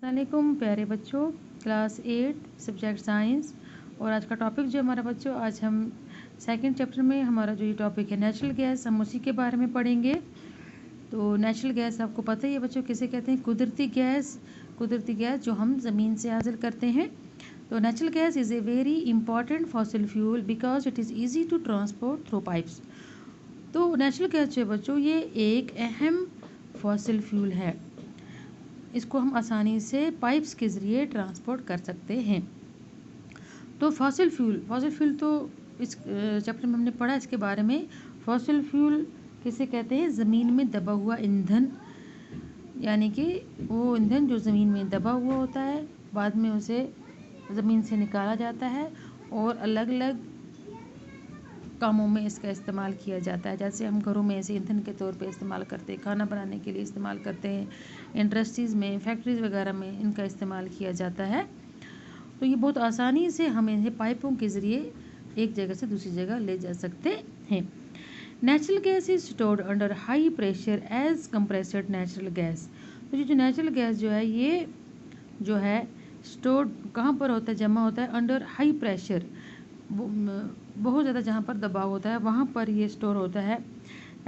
अस्सलामुअलैकुम प्यारे बच्चों, क्लास 8 सब्जेक्ट साइंस। और आज का टॉपिक जो हमारा बच्चों, आज हम सेकंड चैप्टर में हमारा जो ये टॉपिक है नेचुरल गैस, हम उसी के बारे में पढ़ेंगे। तो नेचुरल गैस आपको पता ही है बच्चों किसे कहते हैं? कुदरती गैस जो हम ज़मीन से हासिल करते हैं। तो natural gas is a very important fossil fuel because it is easy to transport through pipes. तो नेचुरल गैस जो है बच्चों, ये एक अहम फॉसिल फ्यूल है। इसको हम आसानी से पाइप्स के ज़रिए ट्रांसपोर्ट कर सकते हैं। तो फॉसिल फ्यूल तो इस चैप्टर में हमने पढ़ा इसके बारे में। फॉसिल फ्यूल किसे कहते हैं? ज़मीन में दबा हुआ ईंधन, यानी कि वो ईंधन जो ज़मीन में दबा हुआ होता है, बाद में उसे ज़मीन से निकाला जाता है और अलग अलग कामों में इसका इस्तेमाल किया जाता है। जैसे हम घरों में ऐसे ईंधन के तौर पे इस्तेमाल करते हैं, खाना बनाने के लिए इस्तेमाल करते हैं, इंडस्ट्रीज़ में, फैक्ट्रीज़ वगैरह में इनका इस्तेमाल किया जाता है। तो ये बहुत आसानी से हम इन्हें पाइपों के ज़रिए एक जगह से दूसरी जगह ले जा सकते हैं। Natural gas is stored under high pressure as compressed natural gas. तो ये जो नेचुरल गैस जो है, ये जो है स्टोर्ड कहाँ पर होता है? जमा होता है अंडर हाई प्रेशर, बहुत ज़्यादा जहाँ पर दबाव होता है वहाँ पर ये स्टोर होता है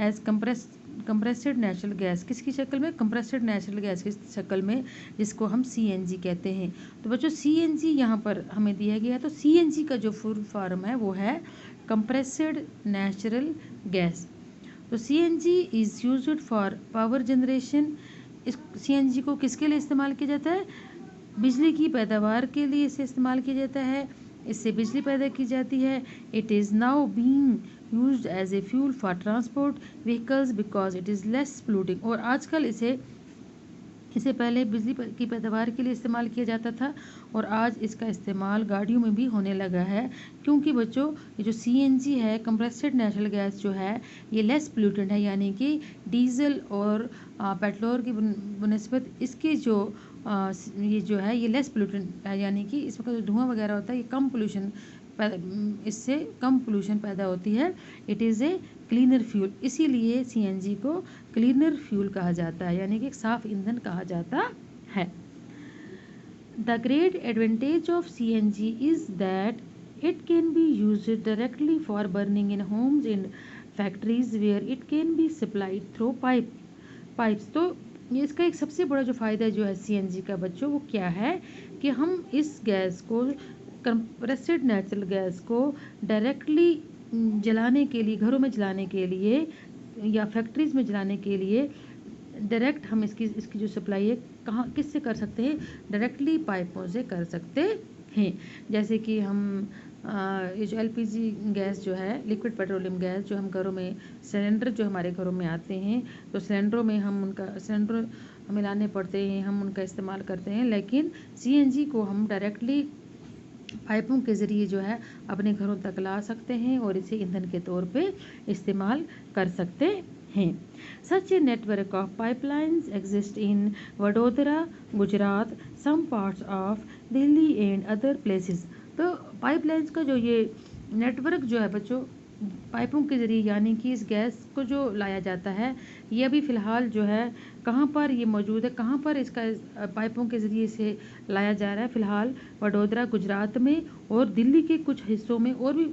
एज कंप्रेस्ड नेचुरल गैस। किसकी शक्ल में? कंप्रेस्ड नेचुरल गैस की शक्ल में, जिसको हम सीएनजी कहते हैं। तो बच्चों सीएनजी यहाँ पर हमें दिया गया है। तो सीएनजी का जो फुल फॉर्म है वो है कंप्रेस्ड नेचुरल गैस। तो CNG is used for power generation. इस सीएनजी को किसके लिए इस्तेमाल किया जाता है? बिजली की पैदावार के लिए इसे इस्तेमाल किया जाता है, इससे बिजली पैदा की जाती है। It is now being used as a fuel for transport vehicles because it is less polluting. और आजकल इसे पहले बिजली की पैदावार के लिए इस्तेमाल किया जाता था और आज इसका इस्तेमाल गाड़ियों में भी होने लगा है, क्योंकि बच्चों ये जो सीएनजी है, कंप्रेस्ड नेचुरल गैस जो है, ये लेस पोल्यूटेंट है, यानी कि डीजल और पेट्रोल की बनस्बत इसकी जो ये जो है ये लेस पोल्यूटेंट है, यानी कि इसमें जो धुआं वगैरह होता है ये कम पोल्यूशन, इससे कम पोल्यूशन पैदा होती है। It is a cleaner fuel, इसीलिए सीएनजी को क्लीनर फ्यूल कहा जाता है, यानी कि एक साफ ईंधन कहा जाता है। The great advantage of CNG is that it can be used directly for burning in homes and factories where it can be supplied through pipes. तो ये इसका एक सबसे बड़ा जो फ़ायदा जो है सीएनजी का बच्चों, वो क्या है कि हम इस गैस को, कंप्रेस्ड नेचुरल गैस को डायरेक्टली जलाने के लिए, घरों में जलाने के लिए या फैक्ट्रीज़ में जलाने के लिए डायरेक्ट हम इसकी जो सप्लाई है कहाँ किससे कर सकते हैं? डायरेक्टली पाइपों से कर सकते हैं। जैसे कि हम ये जो एलपीजी गैस जो है, लिक्विड पेट्रोलियम गैस, जो हम घरों में सिलेंडर जो हमारे घरों में आते हैं, तो सिलेंडरों में हम सिलेंडर हमें लाने पड़ते हैं, हम उनका इस्तेमाल करते हैं। लेकिन सीएनजी को हम डायरेक्टली पाइपों के ज़रिए जो है अपने घरों तक ला सकते हैं और इसे ईंधन के तौर पे इस्तेमाल कर सकते हैं। Such a network of pipelines exist in Vadodara, Gujarat, some parts of Delhi and other places. तो पाइपलाइंस का जो ये नेटवर्क जो है बच्चों, पाइपों के ज़रिए, यानी कि इस गैस को जो लाया जाता है, ये अभी फ़िलहाल जो है कहाँ पर ये मौजूद है, कहाँ पर इसका पाइपों के ज़रिए इसे लाया जा रहा है? फ़िलहाल वडोदरा गुजरात में और दिल्ली के कुछ हिस्सों में, और भी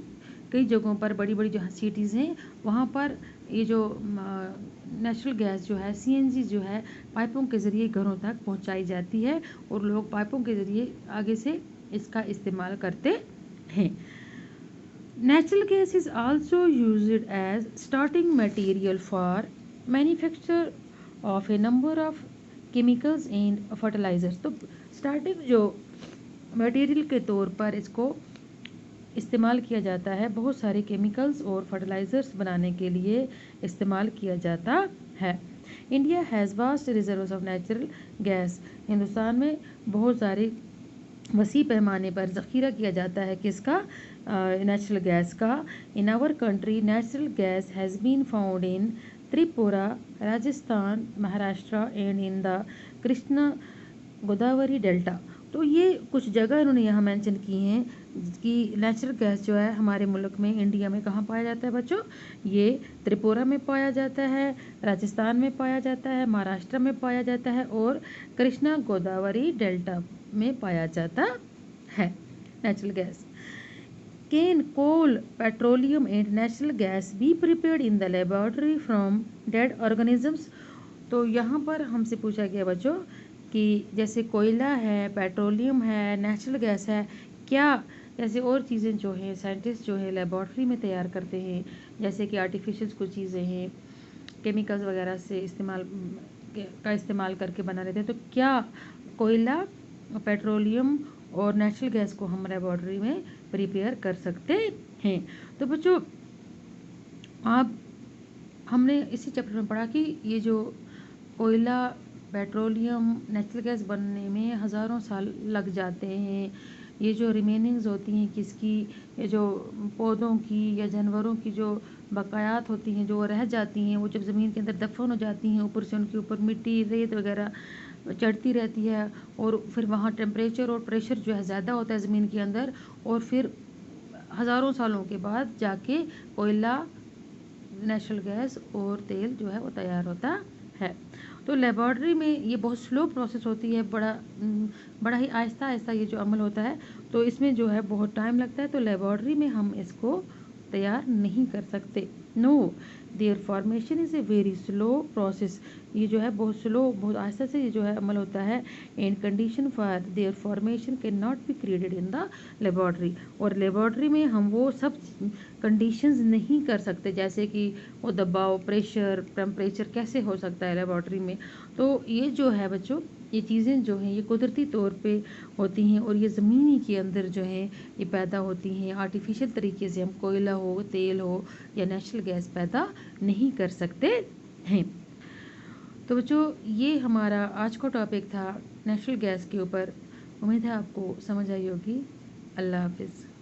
कई जगहों पर बड़ी बड़ी जो सिटीज़ हैं वहाँ पर ये जो नेचुरल गैस जो है, सीएनजी जो है, पाइपों के ज़रिए घरों तक पहुँचाई जाती है और लोग पाइपों के ज़रिए आगे से इसका इस्तेमाल करते हैं। Natural gas is also used as starting material for manufacture of a number of chemicals and fertilizers। तो स्टार्टिंग जो मटेरियल के तौर पर इसको इस्तेमाल किया जाता है, बहुत सारे केमिकल्स और फर्टिलाइज़र्स बनाने के लिए इस्तेमाल किया जाता है। India has vast reserves of natural gas. Hindustan में बहुत सारे वसी पैमाने पर ज़ख़ीरा किया जाता है किसका? नेचुरल गैस का। In our country natural gas has been found in Tripura, Rajasthan, Maharashtra and in the Krishna Godavari delta. तो ये कुछ जगह इन्होंने यहाँ मेंशन की हैं कि नेचुरल गैस जो है हमारे मुल्क में, इंडिया में कहाँ पाया जाता है बच्चों? ये त्रिपुरा में पाया जाता है, राजस्थान में पाया जाता है, महाराष्ट्र में पाया जाता है और कृष्णा गोदावरी डेल्टा में पाया जाता है natural gas. Can coal, petroleum and natural gas be prepared in the laboratory from dead organisms? तो यहाँ पर हमसे पूछा गया बच्चों कि जैसे कोयला है, पेट्रोलियम है, नेचुरल गैस है, क्या जैसे और चीज़ें जो हैं साइंटिस्ट जो है लेबॉर्ट्री में तैयार करते हैं, जैसे कि आर्टिफिशियल कुछ चीज़ें हैं, केमिकल्स वगैरह से इस्तेमाल करके बना लेते हैं, तो क्या कोयला, पेट्रोलियम और नेचुरल गैस को हम लेबॉर्ट्री में प्रिपेयर कर सकते हैं? तो बच्चों आप हमने इसी चैप्टर में पढ़ा कि ये जो कोयला, पेट्रोलियम, नेचुरल गैस बनने में हज़ारों साल लग जाते हैं। ये जो रिमेनिंग्स होती हैं किसकी, ये जो पौधों की या जानवरों की जो बकायात होती हैं जो रह जाती हैं, वो जब ज़मीन के अंदर दफन हो जाती हैं, ऊपर से उनके ऊपर मिट्टी, रेत वगैरह चढ़ती रहती है और फिर वहाँ टेम्परेचर और प्रेशर जो है ज़्यादा होता है ज़मीन के अंदर, और फिर हज़ारों सालों के बाद जाके कोयला, नेचुरल गैस और तेल जो है वो तैयार होता है। तो लेबॉर्ट्री में ये बहुत स्लो प्रोसेस होती है, बड़ा ही आहिस्ता आहिस्ता ये जो अमल होता है, तो इसमें जो है बहुत टाइम लगता है, तो लेबॉर्ट्री में हम इसको तैयार नहीं कर सकते। No, their formation is a very slow process. ये जो है बहुत स्लो, बहुत आहिस्ता से ये जो है अमल होता है। And condition for their formation can not be created in the laboratory. और लेबॉर्ट्री में हम वो सब कंडीशंस नहीं कर सकते, जैसे कि वो दबाव, प्रेशर, टेम्परेचर कैसे हो सकता है लेबॉर्ट्री में। तो ये जो है बच्चों, ये चीज़ें जो हैं ये कुदरती तौर पे होती हैं और ये ज़मीनी के अंदर जो है ये पैदा होती हैं। आर्टिफिशियल तरीके से हम कोयला हो, तेल हो या नेचुरल गैस पैदा नहीं कर सकते हैं। तो बच्चों ये हमारा आज का टॉपिक था नेचुरल गैस के ऊपर। उम्मीद है आपको समझ आई होगी। अल्लाह हाफिज़।